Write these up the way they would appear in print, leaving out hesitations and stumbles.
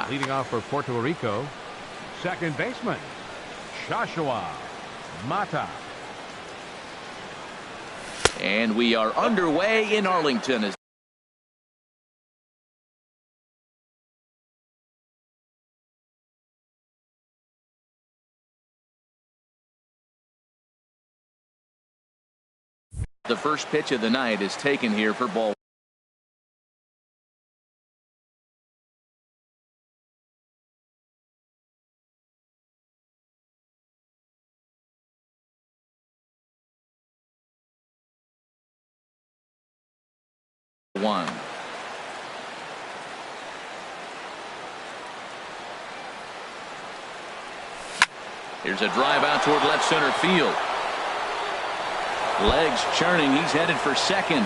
Leading off for Puerto Rico, second baseman, Joshua Mata. And we are underway in Arlington. The first pitch of the night is taken here for ball. One. Here's a drive out toward left center field. Legs churning. He's headed for second.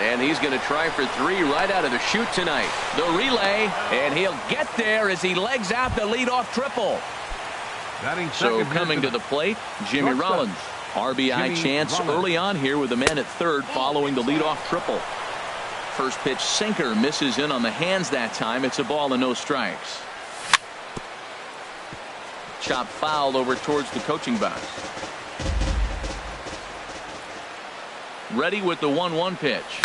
And he's going to try for three right out of the chute tonight. The relay, and he'll get there as he legs out the leadoff triple. So coming to the plate, Jimmy Rollins. RBI chance early on here with the man at third following the leadoff triple. First pitch sinker misses in on the hands that time. It's a ball and no strikes. Chop foul over towards the coaching box. Ready with the 1-1 pitch.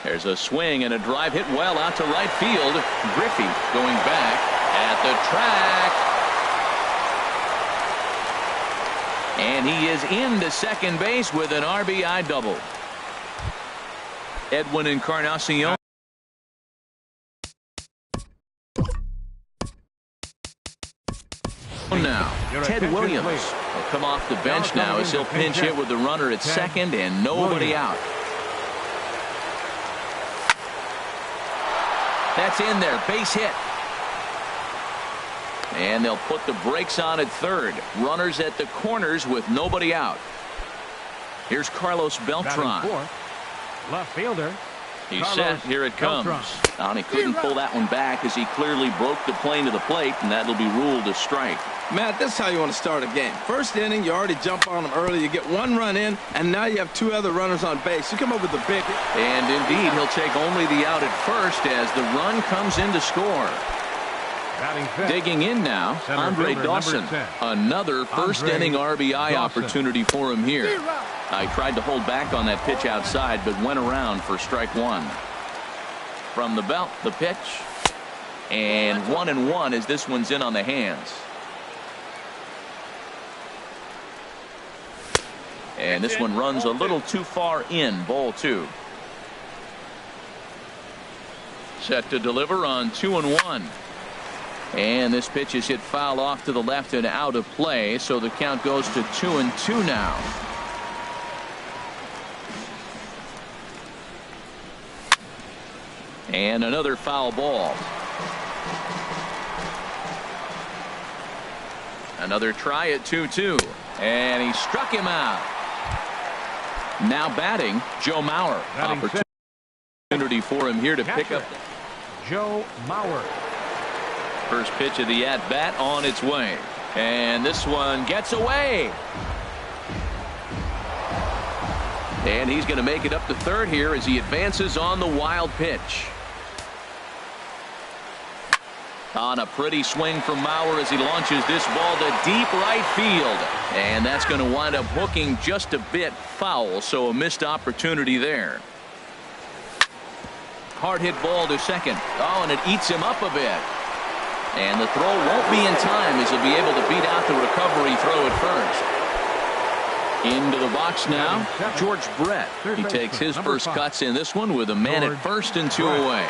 There's a swing and a drive hit well out to right field. Griffey going back at the track. And he is into second base with an RBI double. Edwin Encarnacion. Now, Ted Williams will come off the bench now as he'll pinch hit with the runner at second and nobody out. That's in there, base hit. And they'll put the brakes on at third. Runners at the corners with nobody out. Here's Carlos Beltran. Left fielder. He's set. Here it comes. And he couldn't pull that one back as he clearly broke the plane to the plate, and that'll be ruled a strike. Matt, this is how you want to start a game. First inning, you already jump on them early. You get one run in, and now you have two other runners on base. You come up with the big. And indeed, he'll take only the out at first as the run comes in to score. Digging in now, Andre Dawson. Another first inning RBI opportunity for him here. I tried to hold back on that pitch outside, but went around for strike one. From the belt, the pitch. And 1-1 as this one's in on the hands. And this one runs a little too far in, ball two. Set to deliver on 2-1. And this pitch is hit foul off to the left and out of play, so the count goes to 2-2 now. And another foul ball. Another try at 2-2. And he struck him out. Now batting, Joe Mauer. Opportunity for him here to pick up. Joe Mauer. First pitch of the at-bat on its way. And this one gets away. And he's going to make it up to third here as he advances on the wild pitch. On a pretty swing from Mauer as he launches this ball to deep right field. And that's going to wind up hooking just a bit foul, so a missed opportunity there. Hard hit ball to second. Oh, and it eats him up a bit. And the throw won't be in time as he'll be able to beat out the recovery throw at first. Into the box now, George Brett. He takes his first cuts in this one with a man at first and two away.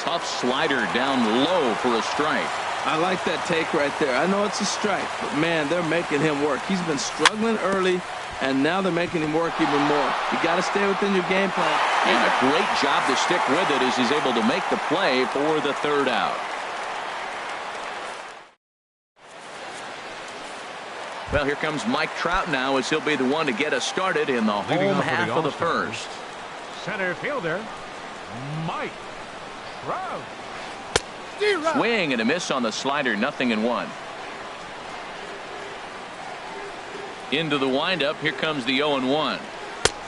Tough slider down low for a strike. I like that take right there. I know it's a strike, but man, they're making him work. He's been struggling early, and now they're making him work even more. You got to stay within your game plan. And a great job to stick with it as he's able to make the play for the third out. Well, here comes Mike Trout now as he'll be the one to get us started in the home half of the first. Center fielder, Mike Trout. Swing and a miss on the slider, 0-1. Into the windup, here comes the 0-1.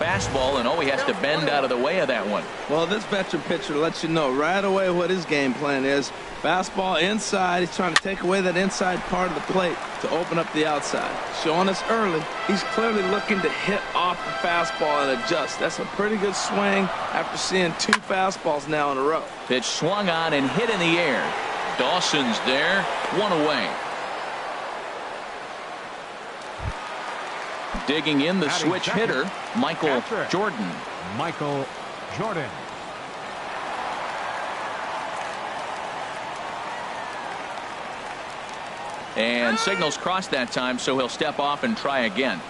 fastball, and he has to bend out of the way of that one. Well, this veteran pitcher lets you know right away what his game plan is. Fastball inside. He's trying to take away that inside part of the plate to open up the outside. Showing us early, he's clearly looking to hit off the fastball and adjust. That's a pretty good swing after seeing 2 fastballs now in a row. Pitch swung on and hit in the air. Dawson's there, 1 away. Digging in the switch hitter, Michael Jordan. Michael Jordan. And signals crossed that time, so he'll step off and try again.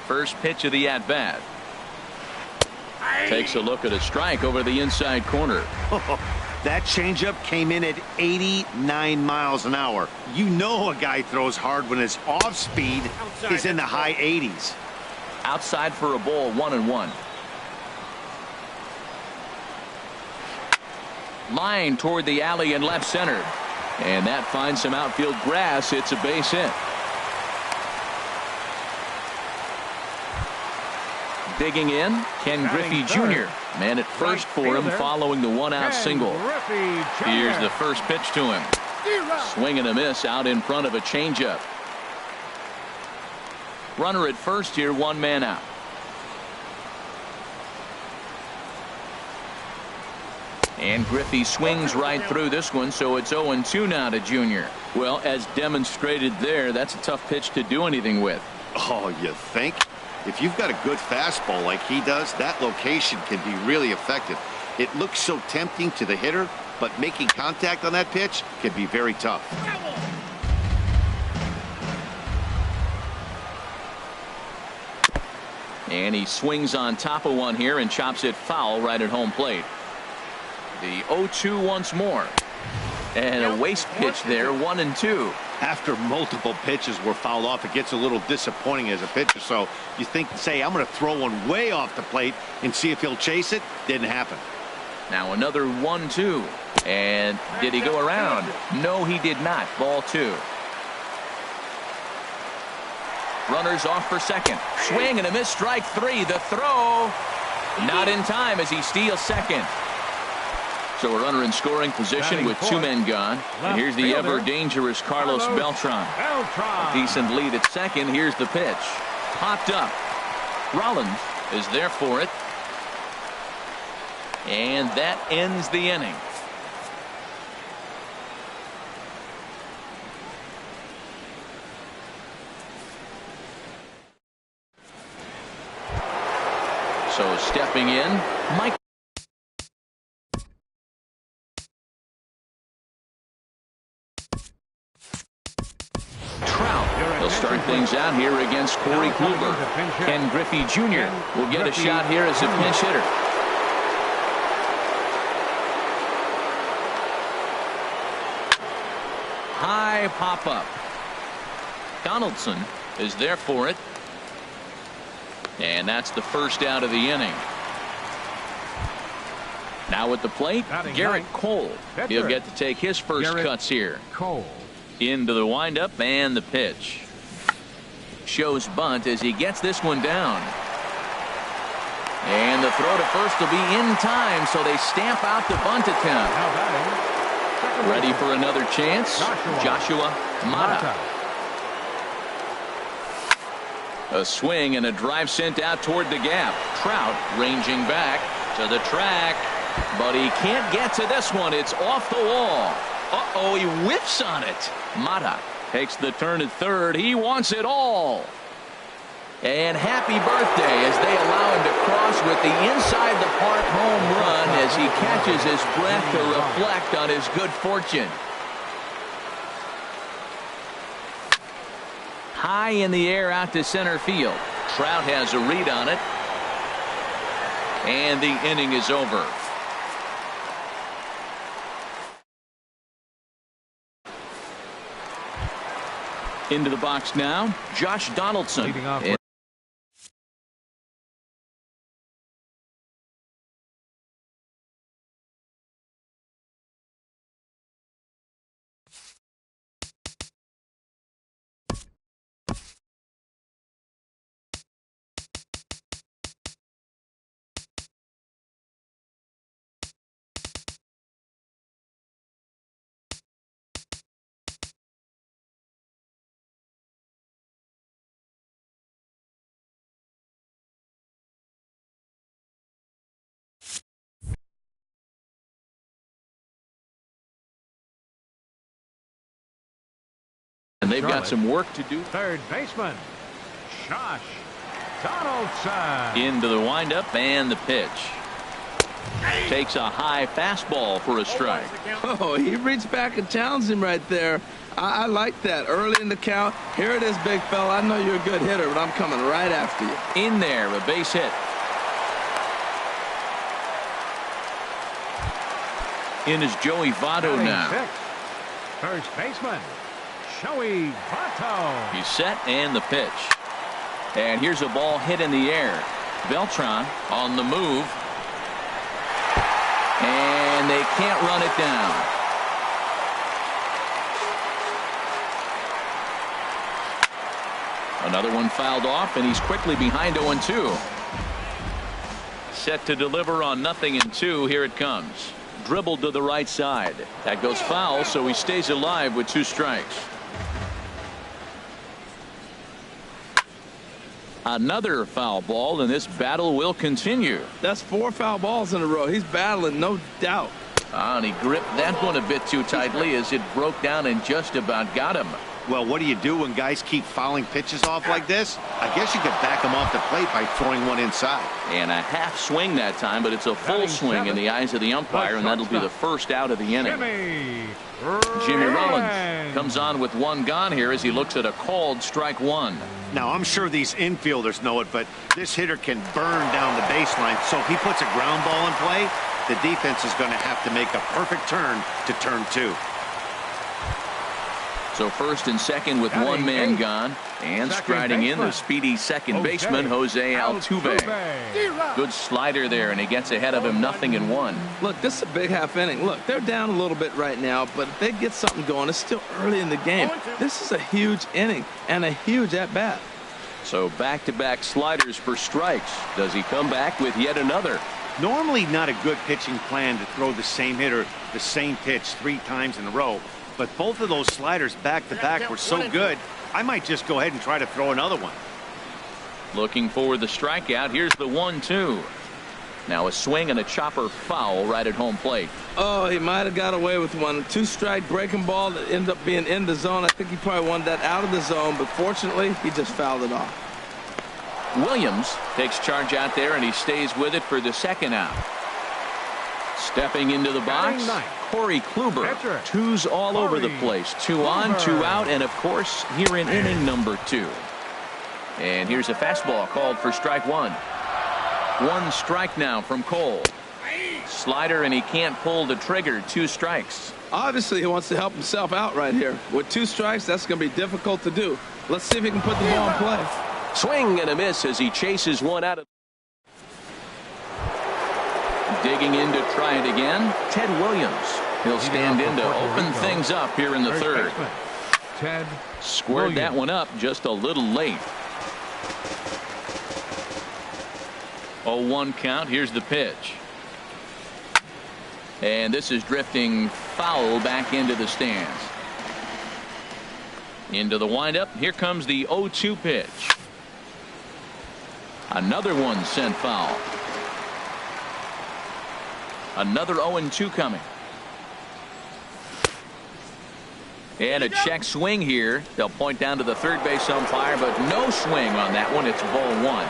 First pitch of the at-bat. Takes a look at a strike over the inside corner. That changeup came in at 89 miles an hour. You know a guy throws hard when his off speed is in the high 80s. Outside for a ball, 1-1. Line toward the alley in left center. And that finds some outfield grass. It's a base hit. Digging in, Ken Griffey Jr. Man at first for him following the 1-out single. Here's the first pitch to him. Swing and a miss out in front of a changeup. Runner at first here, 1 man out. And Griffey swings right through this one, so it's 0-2 now to Jr. Well, as demonstrated there, that's a tough pitch to do anything with. Oh, you think? If you've got a good fastball like he does, that location can be really effective. It looks so tempting to the hitter, but making contact on that pitch can be very tough. And he swings on top of one here and chops it foul right at home plate. The 0-2 once more. And a waste pitch there, 1-2. After multiple pitches were fouled off, it gets a little disappointing as a pitcher. So you think, say, I'm going to throw one way off the plate and see if he'll chase it. Didn't happen. Now another 1-2. And did he go around? No, he did not. Ball 2. Runners off for second. Swing and a miss, strike 3. The throw. Not in time as he steals second. So a runner in scoring position with 2 men gone. And here's the ever-dangerous Carlos Beltran. A decent lead at second. Here's the pitch. Popped up. Rollins is there for it. And that ends the inning. So stepping in, Mike. He'll start things out here against Corey Kluber. Ken Griffey Jr. will get a shot here as a pinch hitter. High pop-up. Donaldson is there for it. And that's the first out of the inning. Now at the plate, Garrett Cole. He'll get to take his first cuts here. Cole. Into the windup and the pitch. Shows bunt as he gets this one down. And the throw to first will be in time, so they stamp out the bunt attempt. Ready for another chance, Joshua Mata. A swing and a drive sent out toward the gap. Trout ranging back to the track, but he can't get to this one. It's off the wall. Uh-oh, he whiffs on it. Mata takes the turn at third. He wants it all. And happy birthday as they allow him to cross with the inside the park home run as he catches his breath to reflect on his good fortune. High in the air out to center field. Trout has a read on it. And the inning is over. Into the box now, Josh Donaldson. And they've got Charlotte. some work to do. Third baseman, Josh Donaldson. Into the windup and the pitch. Takes a high fastball for a strike. Oh, he reached back and challenged him right there. I like that. Early in the count. Here it is, big fella. I know you're a good hitter, but I'm coming right after you. In there, a base hit. In is Joey Votto Batting now. sixth, first baseman, Joey Votto. He's set and the pitch. And here's a ball hit in the air. Beltran on the move. And they can't run it down. Another one fouled off, and he's quickly behind 0-2. Set to deliver on 0-2. Here it comes. Dribbled to the right side. That goes foul, so he stays alive with 2 strikes. Another foul ball, and this battle will continue. That's 4 foul balls in a row. He's battling, no doubt. And he gripped that one a bit too tightly as it broke down and just about got him. Well, what do you do when guys keep fouling pitches off like this? I guess you could back them off the plate by throwing one inside. And a half swing that time, but it's a full swing in the eyes of the umpire, and that'll be the first out of the inning. Jimmy Rollins comes on with 1 gone here as he looks at a called strike 1. Now, I'm sure these infielders know it, but this hitter can burn down the baseline. So if he puts a ground ball in play, the defense is going to have to make a perfect turn to turn 2. So first and second with 1 man gone, and striding in the speedy second baseman, Jose Altuve. Good slider there, and he gets ahead of him 0-1. Look, this is a big half inning. Look, they're down a little bit right now, but if they get something going, it's still early in the game. This is a huge inning and a huge at-bat. So back-to-back sliders for strikes. Does he come back with yet another? Normally not a good pitching plan to throw the same hitter the same pitch 3 times in a row. But both of those sliders back-to-back were so good, I might just go ahead and try to throw another one. Looking for the strikeout. Here's the 1-2. Now a swing and a chopper foul right at home plate. Oh, he might have got away with one. 2-strike breaking ball that ended up being in the zone. I think he probably wanted that out of the zone, but fortunately, he just fouled it off. Williams takes charge out there, and he stays with it for the second out. Stepping into the box, Corey Kluber. 2s all over the place. 2 on, 2 out, and of course, here in inning number 2. And here's a fastball called for strike 1. 1 strike now from Cole. Slider, and he can't pull the trigger. 2 strikes. Obviously, he wants to help himself out right here. With 2 strikes, that's going to be difficult to do. Let's see if he can put the ball in play. Swing and a miss as he chases one out of. Digging in to try it again, Ted Williams. He'll stand in to open things up here in the third. Ted squared that one up just a little late. 0-1 count. Here's the pitch. And this is drifting foul back into the stands. Into the windup. Here comes the 0-2 pitch. Another one sent foul. Another 0-2 coming. And a check swing here. They'll point down to the third base umpire, but no swing on that one. It's ball 1.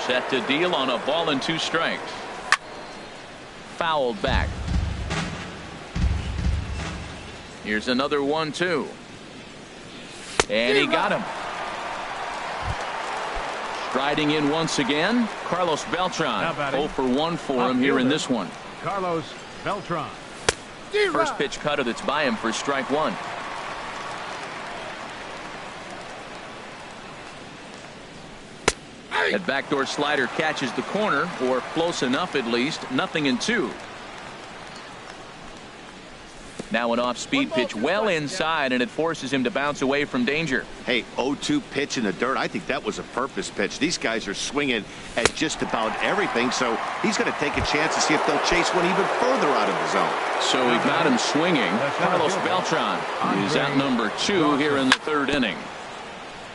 Set to deal on a ball and 2 strikes. Fouled back. Here's another 1-2. And he got him. Striding in once again, Carlos Beltran. 0 for 1 for him here in this one. Carlos Beltran. First pitch cutter that's by him for strike 1. That backdoor slider catches the corner, or close enough at least. 0-2. Now an off-speed pitch well inside, and it forces him to bounce away from danger. Hey, 0-2 pitch in the dirt. I think that was a purpose pitch. These guys are swinging at just about everything, so he's going to take a chance to see if they'll chase one even further out of the zone. So we got him swinging. Carlos Beltran is out number 2 here in the third inning.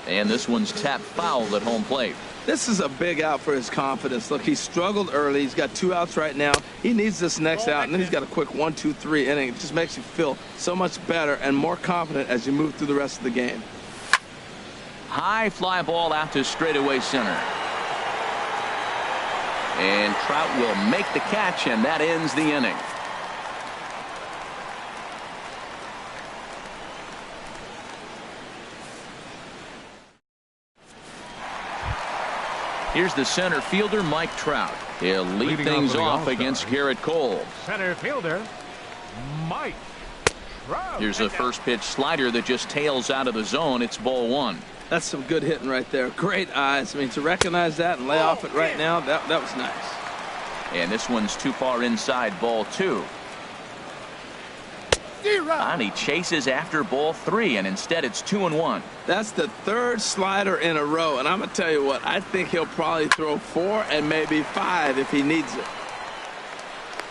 And this one's tapped foul at home plate. This is a big out for his confidence. Look, he struggled early. He's got 2 outs right now. He needs this next out, and then he's got a quick 1, 2, 3 inning. It just makes you feel so much better and more confident as you move through the rest of the game. High fly ball out to straightaway center. And Trout will make the catch, and that ends the inning. Here's the center fielder, Mike Trout. He'll lead things off against Garrett Cole. Center fielder, Mike Trout. Here's a first pitch slider that just tails out of the zone. It's ball 1. That's some good hitting right there. Great eyes. I mean, to recognize that and lay off it right now, that was nice. And this one's too far inside, ball 2. And he chases after ball 3, and instead it's 2-1. That's the 3rd slider in a row, and I'm going to tell you what, I think he'll probably throw 4 and maybe 5 if he needs it.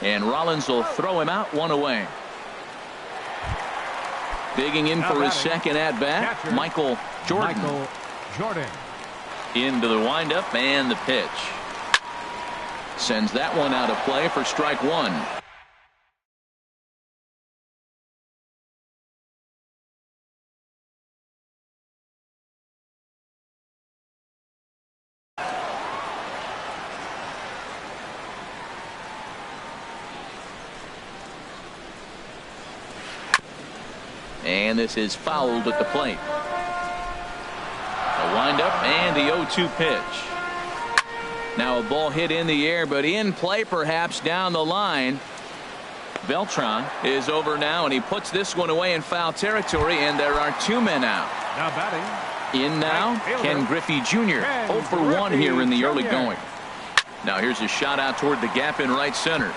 And Rollins will throw him out, 1 away. Digging in for his second at-bat, Michael Jordan. Into the windup and the pitch. Sends that one out of play for strike 1. And this is fouled at the plate. A windup and the 0-2 pitch. Now a ball hit in the air, but in play perhaps down the line. Beltran is over now, and he puts this one away in foul territory, and there are 2 men out. Now batting. In now, Ken Griffey Jr. 0 for 1 here in the early going. Now here's a shot out toward the gap in right center.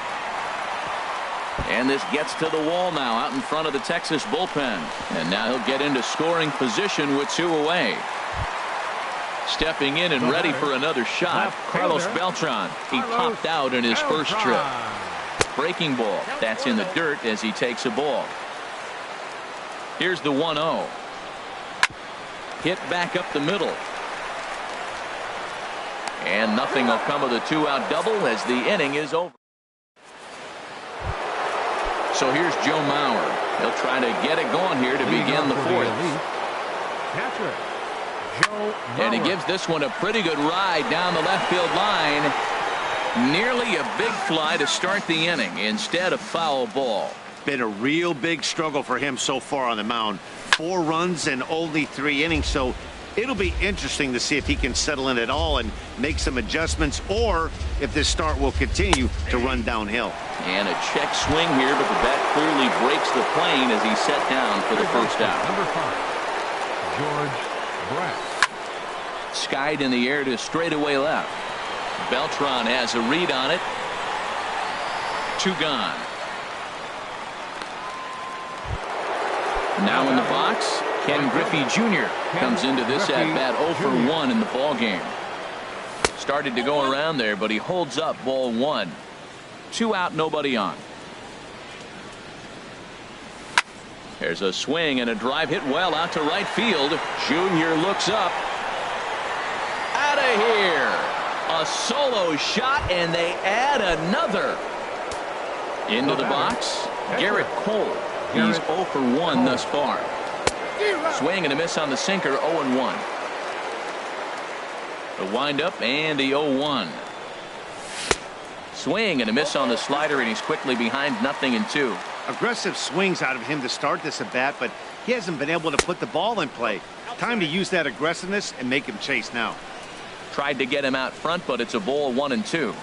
And this gets to the wall now out in front of the Texas bullpen. And now he'll get into scoring position with 2 away. Stepping in and ready for another shot, Carlos Beltran. He popped out in his first trip. Breaking ball. That's in the dirt as he takes a ball. Here's the 1-0. Hit back up the middle. And nothing will come of the 2-out double as the inning is over. So here's Joe Mauer. He'll try to get it going here to begin the 4th. Catcher, Joe Mauer. And he gives this one a pretty good ride down the left field line. Nearly a big fly to start the inning instead of foul ball. Been a real big struggle for him so far on the mound. 4 runs and only 3 innings, so it'll be interesting to see if he can settle in at all and make some adjustments, or if this start will continue to run downhill. And a check swing here, but the bat clearly breaks the plane as he's set down for the first out. Number 5, George Brett. Skied in the air to straightaway left. Beltran has a read on it. 2 gone. Now in the box, Ken Griffey Jr. comes into this at-bat 0 for 1 in the ball game. Started to go around there, but he holds up ball 1. 2 out, nobody on. There's a swing and a drive hit well out to right field. Jr. looks up. Out of here. A solo shot, and they add another. Into the box, Garrett Cole. He's 0 for 1 thus far. Swing and a miss on the sinker, 0-1. The windup and the 0-1. Swing and a miss on the slider, and he's quickly behind 0-2. Aggressive swings out of him to start this at bat, but he hasn't been able to put the ball in play. Time to use that aggressiveness and make him chase now. Tried to get him out front, but it's a ball, 1-2.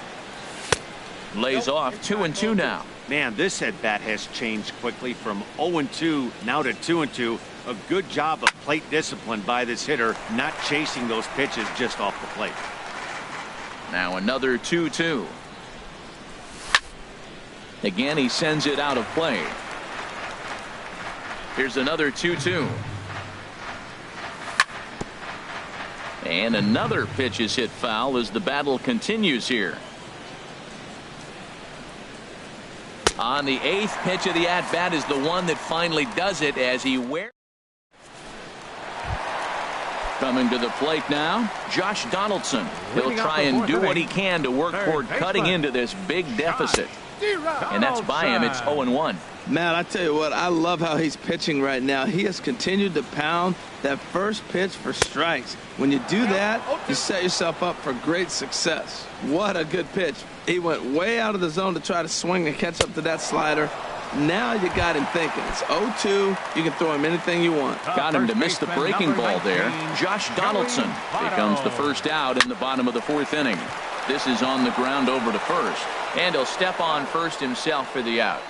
Lays off 2-2 now. Man, this at bat has changed quickly from 0-2 now to 2-2. A good job of plate discipline by this hitter, not chasing those pitches just off the plate. Now another 2-2. Again, he sends it out of play. Here's another 2-2. And another pitch is hit foul as the battle continues here. On the 8th pitch of the at-bat is the one that finally does it as he wears. Coming to the plate now, Josh Donaldson. He'll try and do what he can to work toward cutting into this big deficit. And that's by him. It's 0-1. Man, I tell you what, I love how he's pitching right now. He has continued to pound that first pitch for strikes. When you do that, you set yourself up for great success. What a good pitch. He went way out of the zone to try to swing and catch up to that slider. Now you got him thinking. It's 0-2. You can throw him anything you want. Got him to miss the breaking ball there. Josh Donaldson becomes the first out in the bottom of the 4th inning. This is on the ground over to first. And he'll step on first himself for the out.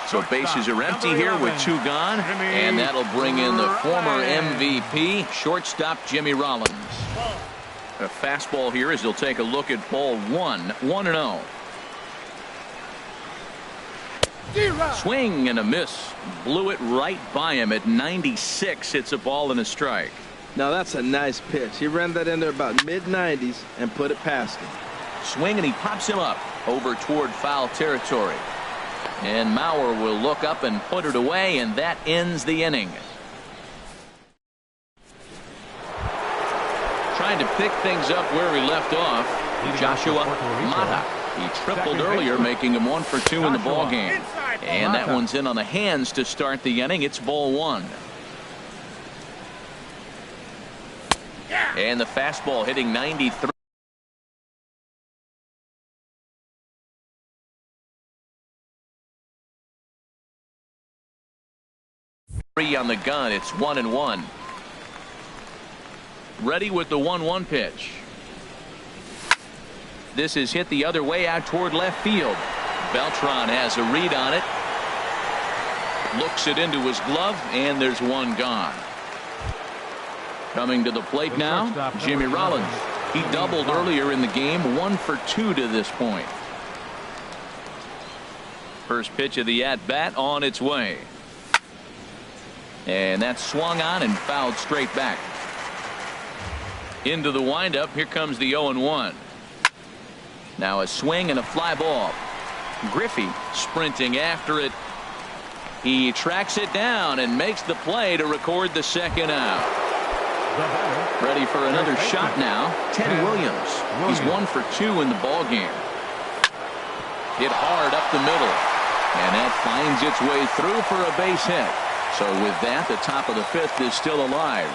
So bases are empty here with 2 gone. And that'll bring in the former MVP, shortstop Jimmy Rollins. A fastball here as he'll take a look at ball 1, 1-0. Swing and a miss. Blew it right by him at 96. It's a ball and a strike. Now that's a nice pitch. He ran that in there about mid-90s and put it past him. Swing and he pops him up over toward foul territory. And Mauer will look up and put it away, and that ends the inning. Trying to pick things up where he left off, Joshua Mata. He tripled earlier, making him 1 for 2 in the ballgame. And that one's in on the hands to start the inning. It's ball 1. And the fastball hitting 93. On the gun, it's 1-1. Ready with the 1-1 pitch. This is hit the other way out toward left field. Beltran has a read on it. Looks it into his glove, and there's 1 gone. Coming to the plate now, Jimmy Rollins. He doubled earlier in the game, 1 for 2 to this point. First pitch of the at-bat on its way. And that's swung on and fouled straight back. Into the windup. Here comes the 0-1. Now a swing and a fly ball. Griffey sprinting after it. He tracks it down and makes the play to record the second out. Ready for another shot now. Ted Williams. He's 1 for 2 in the ball game. Hit hard up the middle. And that finds its way through for a base hit. So with that, the top of the 5th is still alive.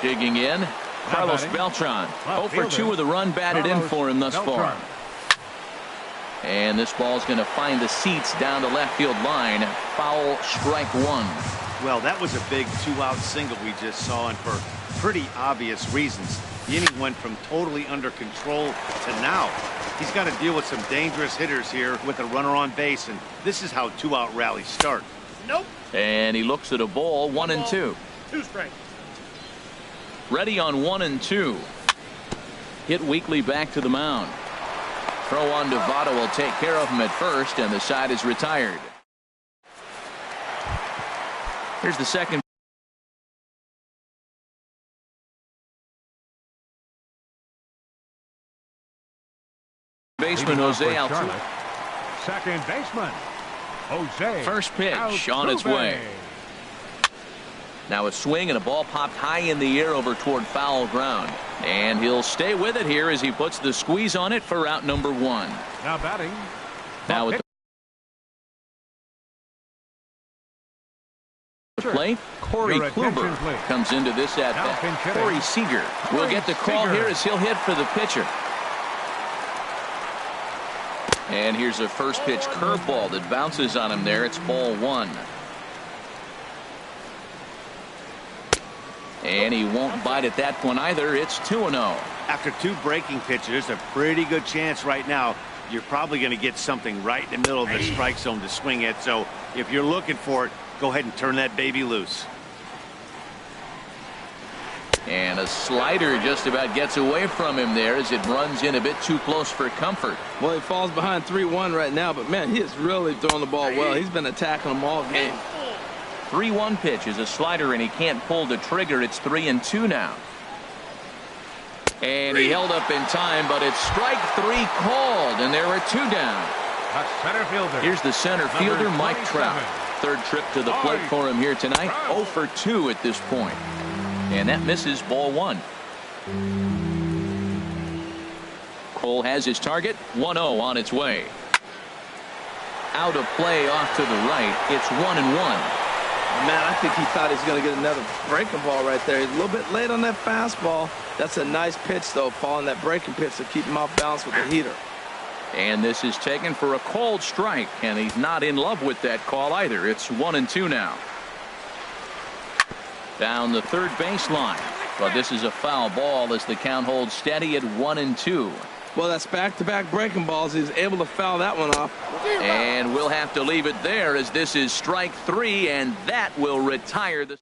Digging in, Carlos Beltran. 0 for 2 with a run batted in for him thus far. And this ball's going to find the seats down the left field line. Foul, strike 1. Well, that was a big 2-out single we just saw, and for pretty obvious reasons. The inning went from totally under control to now. He's got to deal with some dangerous hitters here with a runner on base, and this is how 2-out rallies start. Nope. And he looks at a ball, 1-2. 2 strikes. Ready on 1-2. Hit weakly back to the mound. Throw on to Votto will take care of him at first, and the side is retired. Here's the second baseman, Jose Altuve. Second baseman, Jose. First pitch Altuve. on its way. Now a swing and a ball popped high in the air over toward foul ground. And he'll stay with it here as he puts the squeeze on it for out number 1. Now batting. Now with the plate, Corey Kluber comes into this at bat. Corey Seager will get the call here as he'll hit for the pitcher. And here's a first pitch curveball that bounces on him there. It's ball 1. And he won't bite at that one either. It's 2-0. After 2 breaking pitches, there's a pretty good chance right now you're probably going to get something right in the middle of the strike zone to swing at. So if you're looking for it, go ahead and turn that baby loose. And a slider just about gets away from him there as it runs in a bit too close for comfort. Well, he falls behind 3-1 right now, but man, he is really throwing the ball well. He's been attacking them all game. 3-1 pitch is a slider, and he can't pull the trigger. It's 3-2 now. And he held up in time, but it's strike 3 called, and there are 2 down. A center fielder. Here's the center fielder, Mike Trout. third trip to the plate for him here tonight. 0 for 2 at this point. And that misses ball 1. Cole has his target. 1-0 on its way. Out of play off to the right. It's 1-1. Man, I think he thought he was going to get another breaking ball right there. He's a little bit late on that fastball. That's a nice pitch, though, following that breaking pitch to keep him off balance with the heater. And this is taken for a called strike, and he's not in love with that call either. It's 1-2 now. Down the third baseline. But this is a foul ball as the count holds steady at 1-2. Well, that's back-to-back breaking balls. He's able to foul that one off. And we'll have to leave it there as this is strike 3, and that will retire the...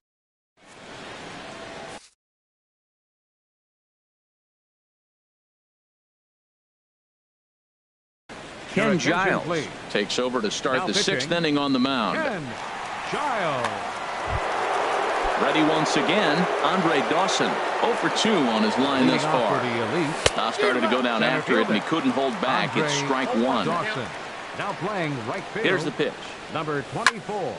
Ken Giles takes over to start the 6th inning on the mound. Ken Giles. Ready once again, Andre Dawson. 0 for 2 on his line thus far. Now started to go down after it, and he couldn't hold back. It's strike 1. Dawson. Now playing right field. Here's the pitch. Number 24.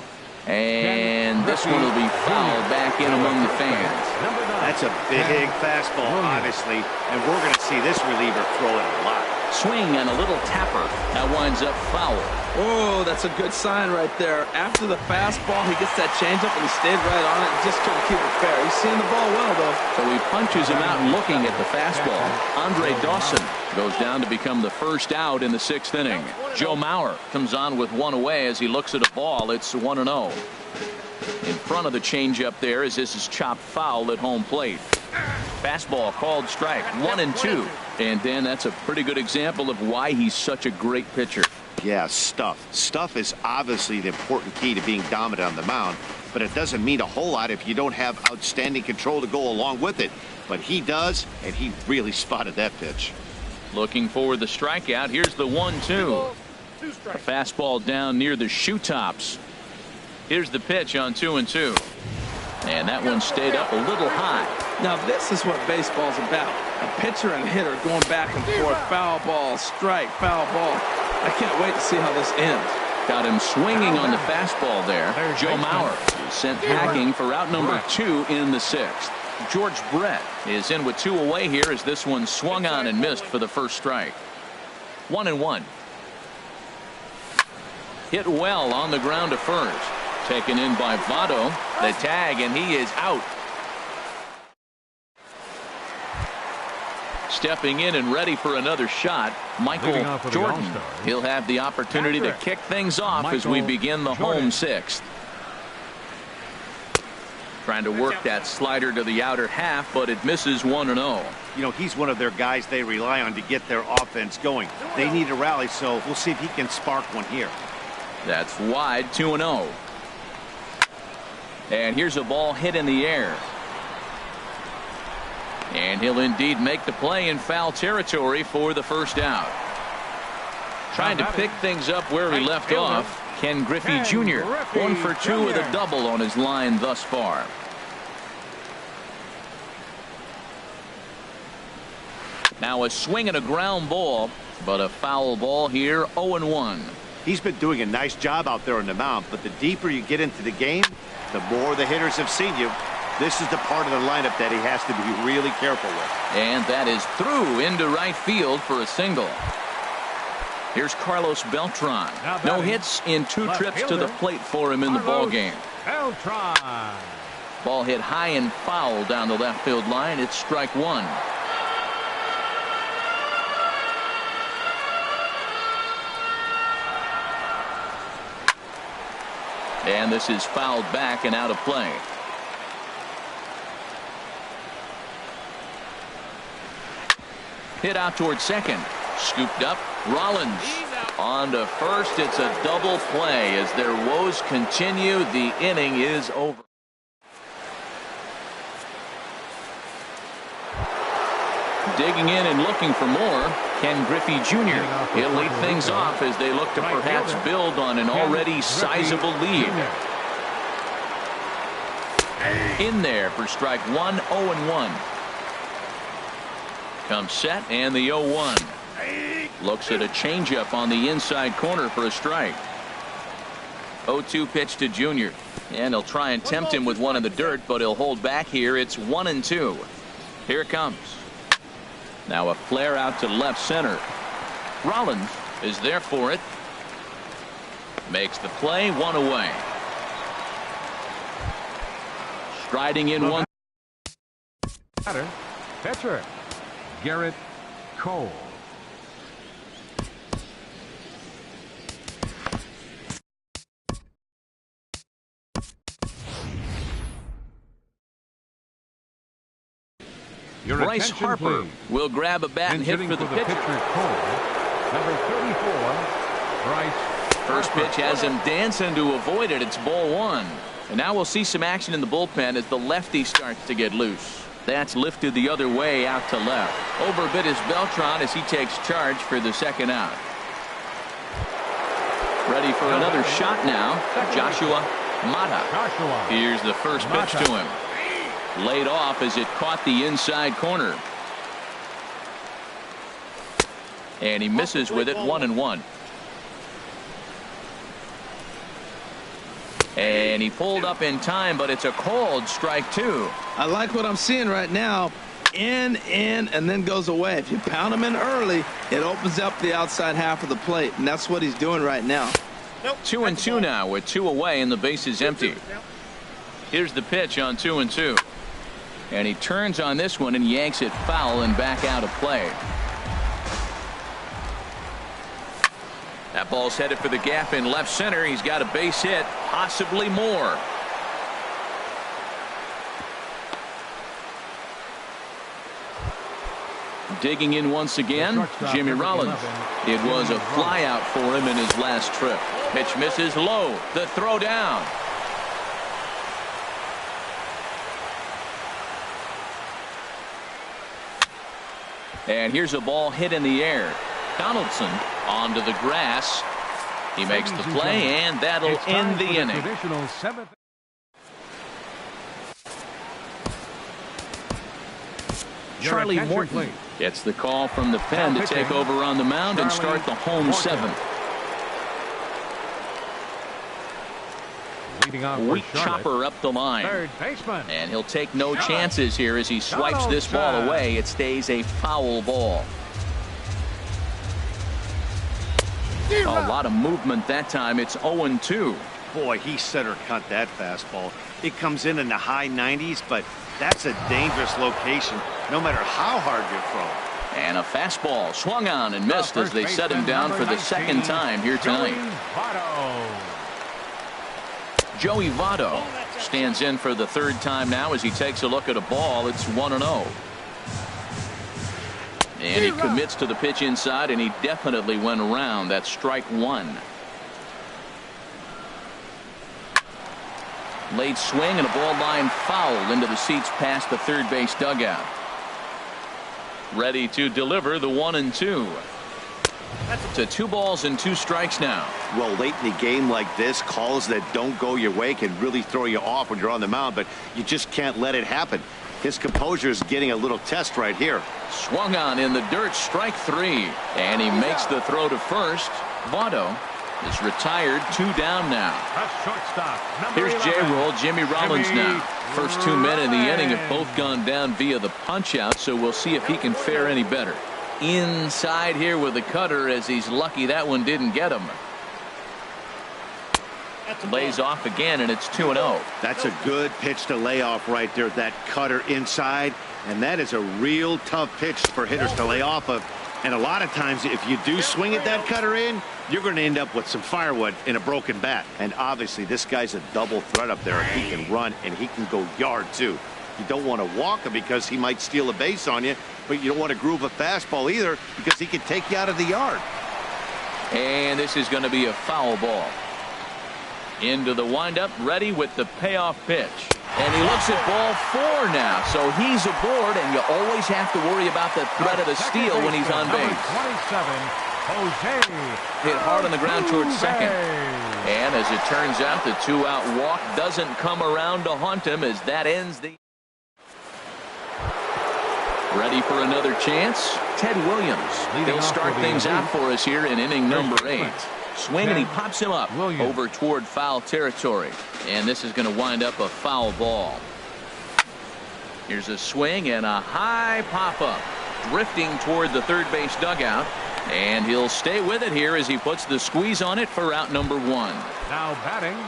And this one will be fouled back in among the fans. That's a big fastball, honestly, and we're going to see this reliever throw it a lot. Swing and a little tapper. That winds up foul. Oh, that's a good sign right there. After the fastball, he gets that changeup, and he stayed right on it and just couldn't keep it fair. He's seeing the ball well, though. So he punches him out looking at the fastball. Andre Dawson goes down to become the first out in the 6th inning. Joe Mauer comes on with one away as he looks at a ball. It's 1-0. In front of the changeup there as this is chopped foul at home plate. Fastball called strike. 1-2. And then that's a pretty good example of why he's such a great pitcher. Yeah, stuff. Stuff is obviously the important key to being dominant on the mound, but it doesn't mean a whole lot if you don't have outstanding control to go along with it. But he does, and he really spotted that pitch. Looking for the strikeout. Here's the 1-2. A fastball down near the shoe tops. Here's the pitch on 2-2. And that one stayed up a little high. Now this is what baseball's about. A pitcher and hitter going back and forth. Foul ball, strike, foul ball. I can't wait to see how this ends. Got him swinging on the fastball there. Joe Mauer is sent packing for out number 2 in the 6th. George Brett is in with 2 away here as this one swung on and missed for the first strike. 1-1. Hit well on the ground to first. Taken in by Votto. The tag, and he is out. Stepping in and ready for another shot, Michael Jordan. He'll have the opportunity to kick things off as we begin the home 6th. Trying to work that slider to the outer half, but it misses 1-0. You know, he's one of their guys they rely on to get their offense going. They need a rally, so we'll see if he can spark one here. That's wide. 2-0. And here's a ball hit in the air. And he'll indeed make the play in foul territory for the first out. Trying to pick things up where he left off. Ken Griffey Jr. 1 for 2 with a double on his line thus far. Now a swing and a ground ball, but a foul ball here. 0-1. He's been doing a nice job out there on the mound, but the deeper you get into the game, the more the hitters have seen you. This is the part of the lineup that he has to be really careful with. And that is through into right field for a single. Here's Carlos Beltran. No hits in 2 trips to the plate for him in the ball game. Beltran. Ball hit high and foul down the left field line. It's strike 1. And this is fouled back and out of play. Hit out towards second. Scooped up. Rollins on to first. It's a double play as their woes continue. The inning is over. Digging in and looking for more. Ken Griffey Jr. He'll lead things off as they look to perhaps build on an already sizable lead. In there for strike 1. 0-1. Comes set and the 0-1. Looks at a changeup on the inside corner for a strike. 0-2 pitch to Junior. And he'll try and tempt him with one in the dirt, but he'll hold back here. It's 1-2. Here it comes. Now a flare out to left center. Rollins is there for it. Makes the play, one away. Striding in one. Pitcher Garrett Cole. Bryce Harper will grab a bat and hit for the pitcher. Number 34, Bryce. First pitch has him dancing to avoid it. It's ball one. And now we'll see some action in the bullpen as the lefty starts to get loose. That's lifted the other way out to left. Overbit is Beltran as he takes charge for the second out. Ready for another shot now. Joshua Mata. Here's the first pitch to him. Laid off as it caught the inside corner. And he misses with it, 1-1. And he pulled up in time, but it's a called strike two. I like what I'm seeing right now. In, and then goes away. If you pound him in early, it opens up the outside half of the plate, and that's what he's doing right now. 2-2 now with 2 away and the base is empty. Here's the pitch on 2-2. And he turns on this one and yanks it foul and back out of play. That ball's headed for the gap in left center. He's got a base hit, possibly more. Digging in once again, Jimmy Rollins. It was a fly out for him in his last trip. Pitch misses low. The throw down. And here's a ball hit in the air. Donaldson onto the grass. He makes the play, and that'll end the inning. Charlie Morton gets the call from the pen to take over on the mound and start the home seventh. Weak chopper up the line. And he'll take no chances here as he swipes this ball away. It stays a foul ball. A lot of movement that time. It's 0-2. Boy, he center cut that fastball. It comes in the high 90s, but that's a dangerous location no matter how hard you throw. And a fastball swung on and missed as they set him down for the second time here tonight. Joey Votto stands in for the third time now as he takes a look at a ball. It's 1-0. And he commits to the pitch inside, and he definitely went around. That's strike one. Late swing and a ball line foul into the seats past the third base dugout. Ready to deliver the 1-2. To 2 balls and 2 strikes now. Well, late in the game like this, calls that don't go your way can really throw you off when you're on the mound, but you just can't let it happen. His composure is getting a little test right here. Swung on in the dirt, strike 3. And he makes the throw to first. Votto is retired, 2 down now. Here's J-Roll, Jimmy Rollins now. First 2 men in the inning have both gone down via the punch out, so we'll see if he can fare any better. Inside here with the cutter as he's lucky that one didn't get him. Lays off again, and it's 2-0. That's a good pitch to lay off right there, that cutter inside, and that is a real tough pitch for hitters to lay off of. And a lot of times if you do swing at that cutter in, you're going to end up with some firewood in a broken bat. And obviously this guy's a double threat up there. He can run and he can go yard too. You don't want to walk him because he might steal a base on you, but you don't want to groove a fastball either because he can take you out of the yard. And this is going to be a foul ball. Into the windup, ready with the payoff pitch. And he looks at ball 4 now, so he's aboard, and you always have to worry about the threat of a steal when he's on base. 27, Jose. Hit hard on the ground towards second. And as it turns out, the 2-out walk doesn't come around to haunt him as that ends the... Ready for another chance? Ted Williams. He'll start things out for us here in inning number 8. Swing, and he pops him up over toward foul territory. And this is going to wind up a foul ball. Here's a swing and a high pop-up. Drifting toward the third base dugout. And he'll stay with it here as he puts the squeeze on it for out number 1. Now batting.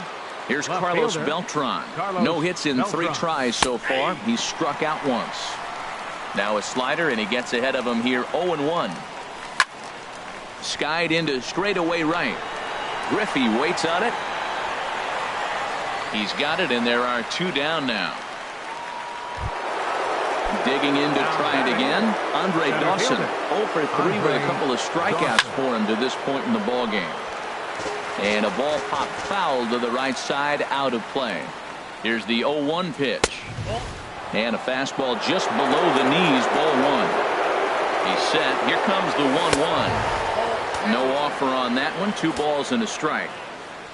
Here's Carlos Beltran. No hits in 3 tries so far. He's struck out once. Now a slider, and he gets ahead of him here 0-1. Skied into straightaway right. Griffey waits on it. He's got it, and there are 2 down now. Digging in to try it again. Andre Dawson 0 for 3 with a couple of strikeouts for him to this point in the ball game. And a ball popped foul to the right side, out of play. Here's the 0-1 pitch. And a fastball just below the knees, ball 1. He's set. Here comes the 1-1. No offer on that one. 2 balls and a strike.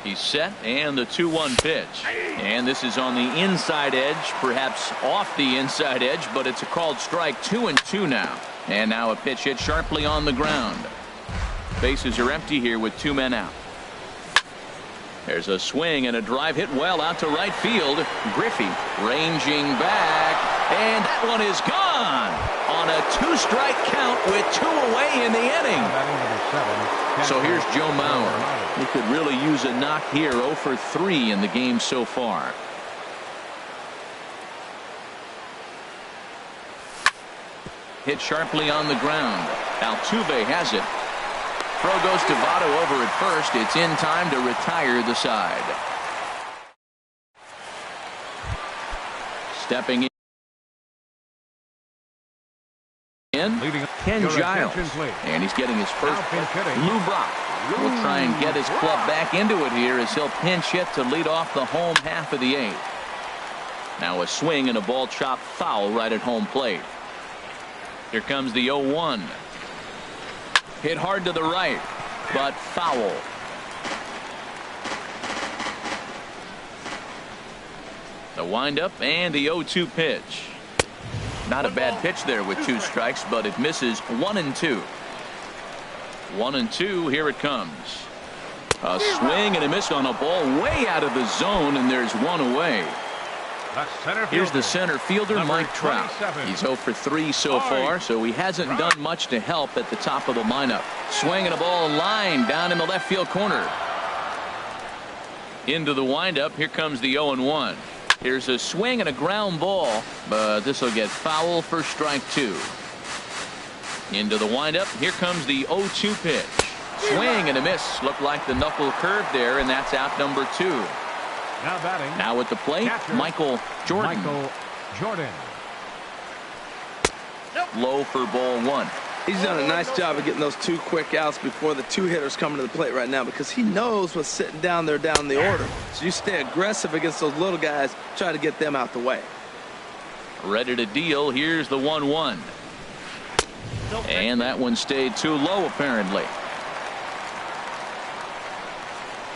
He's set, and the 2-1 pitch. And this is on the inside edge, perhaps off the inside edge, but it's a called strike. 2-2 now. And now a pitch hit sharply on the ground. Bases are empty here with 2 men out. There's a swing and a drive hit well out to right field. Griffey ranging back, and that one is gone on a 2-strike count with 2 away in the inning. So here's Joe Mauer. He could really use a knock here. 0 for 3 in the game so far. Hit sharply on the ground. Altuve has it. Throw goes to Votto over at first. It's in time to retire the side. Stepping in, Ken Giles. And he's getting his first. Lou Brock will try and get his club back into it here as he'll pinch hit to lead off the home half of the 8th. Now a swing and a ball chopped foul right at home plate. Here comes the 0-1. Hit hard to the right, but foul. The windup and the 0-2 pitch. Not a bad pitch there with 2 strikes, but it misses. 1-2. 1-2. Here it comes. A swing and a miss on a ball way out of the zone, and there's 1 away. Here's the center fielder, Mike Trout. He's 0 for 3 so far, so he hasn't done much to help at the top of the lineup. Swinging a ball line down in the left field corner. Into the windup. Here comes the 0-1. Here's a swing and a ground ball, but this will get foul for strike 2. Into the windup. Here comes the 0-2 pitch. Swing and a miss. Looked like the knuckle curve there, and that's out number 2. Now batting. Now at the plate, Michael Jordan. Low for ball 1. He's done a nice job of getting those 2 quick outs before the 2 hitters coming to the plate right now, because he knows what's sitting down there down the order. So you stay aggressive against those little guys, try to get them out the way. Ready to deal. Here's the 1-1. And that one stayed too low apparently.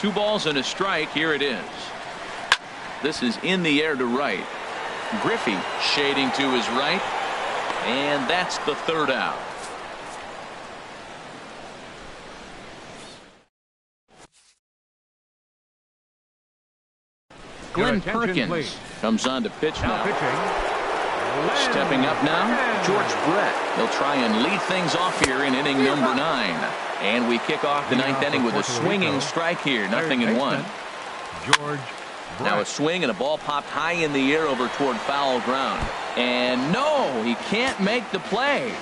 2 balls and a strike. Here it is. This is in the air to right. Griffey shading to his right. And that's the 3rd out. Glenn Perkins comes on to pitch now. Stepping up now, George Brett. He'll try and lead things off here in inning number 9. And we kick off the 9th inning with a swinging strike here. 0-1. Now a swing and a ball popped high in the air over toward foul ground. And no, he can't make the play.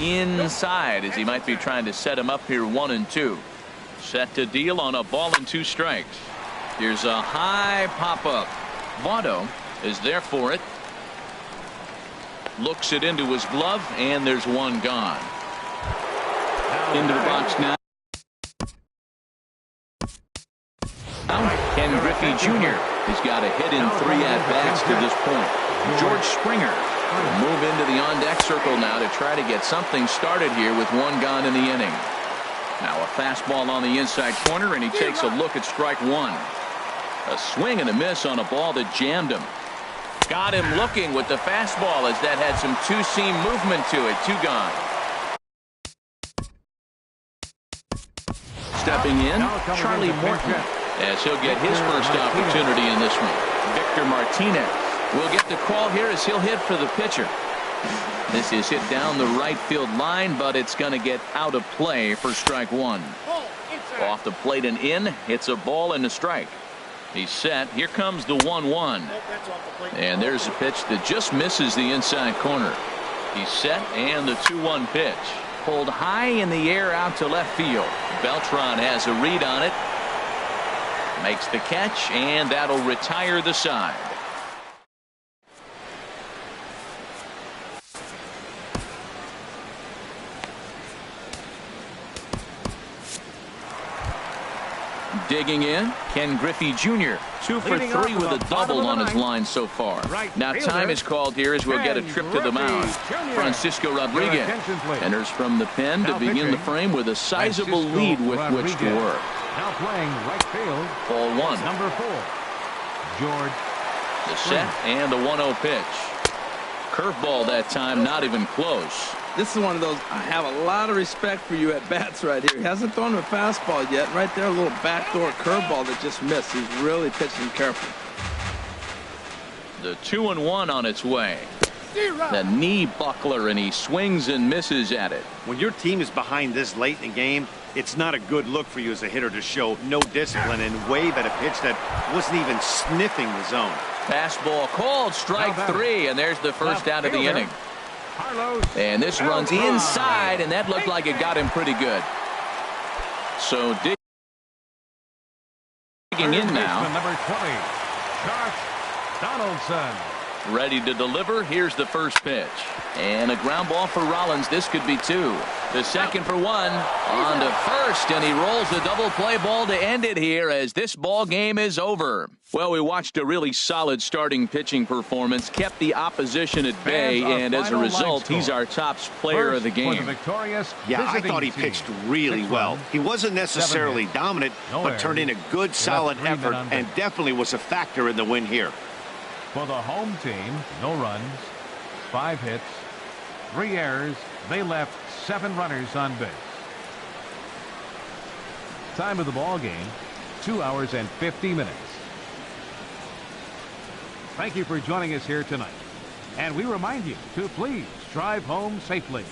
Inside as he might be trying to set him up here. 1-2. Set to deal on a ball and 2 strikes. Here's a high pop-up. Votto is there for it. Looks it into his glove, and there's 1 gone. Into the box now. Ken Griffey Jr. has got a hit in 3 at-bats to this point. George Springer will move into the on-deck circle now to try to get something started here with 1 gone in the inning. Now a fastball on the inside corner, and he takes a look at strike 1. A swing and a miss on a ball that jammed him. Got him looking with the fastball as that had some two-seam movement to it. 2 gone. Stepping in, Charlie Morton, as he'll get his first opportunity in this one. Victor Martinez will get the call here as he'll hit for the pitcher. This is hit down the right field line, but it's going to get out of play for strike one. Off the plate and in, it's a ball and a strike. He's set. Here comes the 1-1. And there's a pitch that just misses the inside corner. He's set, and the 2-1 pitch. Pulled high in the air out to left field. Beltran has a read on it. Makes the catch, and that'll retire the side. Digging in, Ken Griffey Jr. 2 for 3 with a double on his line so far. Now time is called here as we'll get a trip to the mound. Francisco Rodriguez enters from the pen to begin the frame with a sizable lead with which to work. Now playing right field. Ball one. Number 4, George. The set and the 1-0 pitch. Curveball that time, not even close. This is one of those, I have a lot of respect for you at bats right here. He hasn't thrown him a fastball yet. Right there, a little backdoor curveball that just missed. He's really pitching careful. The 2-1 on its way. The knee buckler, and he swings and misses at it. When your team is behind this late in the game, it's not a good look for you as a hitter to show no discipline and wave at a pitch that wasn't even sniffing the zone. Fastball called, strike 3, and there's the first out of the inning. And this runs inside, and that looked like it got him pretty good. So digging in now. Number 20, Josh Donaldson. Ready to deliver. Here's the first pitch. And a ground ball for Rollins. This could be 2. The second for 1. On to first, and he rolls the double play ball to end it here as this ball game is over. Well, we watched a really solid starting pitching performance, kept the opposition at bay, and as a result, he's our top player of the game. Yeah, I thought he pitched really well. He wasn't necessarily dominant, but turned in a good, solid effort and definitely was a factor in the win here. For the home team, no runs, 5 hits, 3 errors. They left 7 runners on base. Time of the ball game, 2 hours and 50 minutes. Thank you for joining us here tonight. And we remind you to please drive home safely.